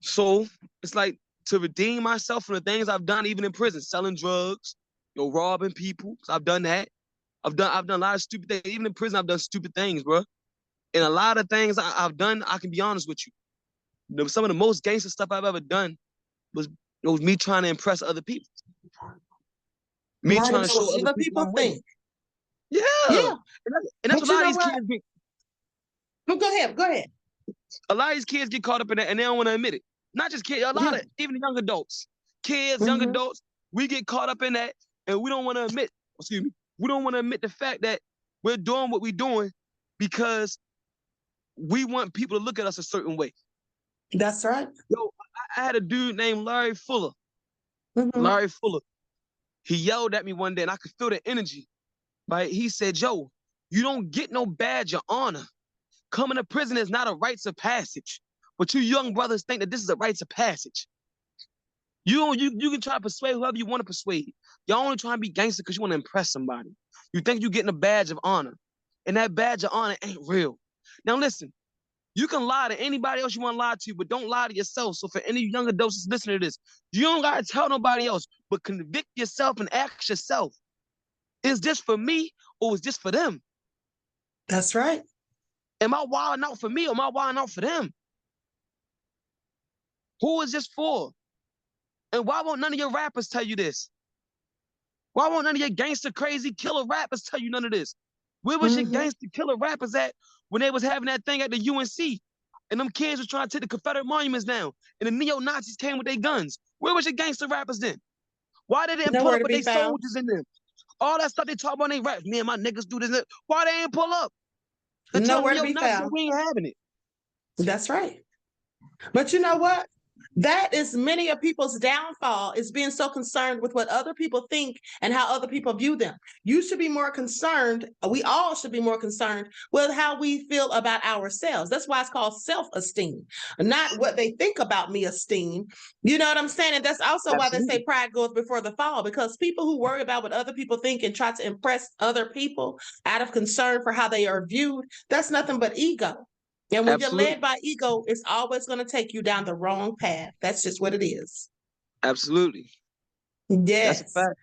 So it's like, to redeem myself from the things I've done, even in prison, selling drugs, robbing people. I've done that. I've done a lot of stupid things. Even in prison, I've done stupid things, bro. And a lot of things I've done, I can be honest with you. Some of the most gangster stuff I've ever done was me trying to impress other people. Me trying to show other people think. Yeah. And that's what a lot of these kids get. Go ahead. A lot of these kids get caught up in that and they don't want to admit it. Not just kids, a lot of even the young adults. Kids, young adults, we get caught up in that and we don't want to admit, we don't want to admit the fact that we're doing what we're doing because we want people to look at us a certain way. That's right. Yo, I had a dude named Larry Fuller. Larry Fuller. He yelled at me one day and I could feel the energy. Right? He said, yo, you don't get no badge of honor. Coming to prison is not a rites of passage. But you young brothers think that this is a rites of passage. You can try to persuade whoever you want to persuade. Y'all only trying to be gangster because you want to impress somebody. You think you're getting a badge of honor, and that badge of honor ain't real. Now listen, you can lie to anybody else you want to lie to, but don't lie to yourself. So for any young adults listening to this, you don't gotta tell nobody else, but convict yourself and ask yourself: is this for me or is this for them? That's right. Am I wilding out for me or am I wilding out for them? Who is this for? And why won't none of your rappers tell you this? Why won't none of your gangster, crazy, killer rappers tell you none of this? Where was your gangster, killer rappers at when they was having that thing at the UNC? And them kids was trying to take the Confederate monuments down. And the neo-Nazis came with their guns. Where was your gangster rappers then? Why they didn't pull Nowhere up to with be their found. soldiers in them? All that stuff they talk about in their raps. Me and my niggas do this. Why they ain't pull up? To tell them Nowhere to be neo-Nazis that found. we ain't having it. That's right. But you know what? That is many of people's downfall, is being so concerned with what other people think and how other people view them. You should be more concerned, we all should be more concerned with how we feel about ourselves. That's why it's called self-esteem, not what they think about me esteem. You know what I'm saying? And that's also why they say Absolutely. pride goes before the fall, because people who worry about what other people think and try to impress other people out of concern for how they are viewed, that's nothing but ego. And when you're Absolutely. led by ego, it's always going to take you down the wrong path. That's just what it is. Absolutely. That's a Yes, fact.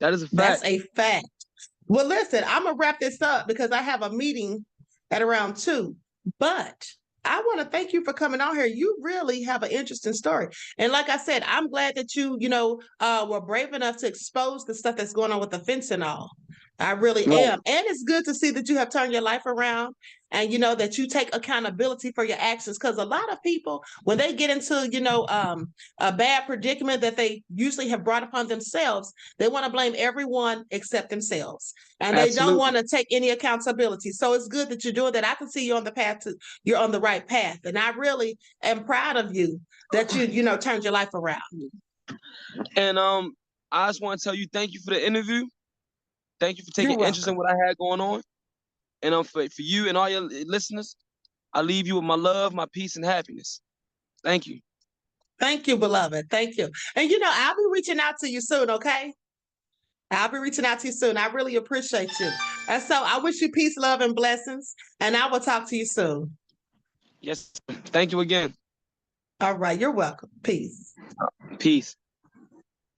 That is a that's fact. a fact. Well, listen, I'm going to wrap this up because I have a meeting at around 2. But I want to thank you for coming on here. You really have an interesting story. And like I said, I'm glad that were brave enough to expose the stuff that's going on with the fentanyl. I really Right. am. And it's good to see that you have turned your life around and that you take accountability for your actions. Because a lot of people, when they get into, a bad predicament that they usually have brought upon themselves, they want to blame everyone except themselves. And they don't Absolutely. want to take any accountability. So it's good that you're doing that. I can see you're on the right path. And I really am proud of you that turned your life around. And I just want to tell you thank you for the interview. Thank you for You're taking interest in welcome. what I had going on. And for you and all your listeners, I leave you with my love, my peace, and happiness. Thank you. Thank you, beloved. Thank you. And I'll be reaching out to you soon, okay? I'll be reaching out to you soon. I really appreciate you. And so I wish you peace, love, and blessings. And I will talk to you soon. Yes. Thank you again. All right. You're welcome. Peace. Peace.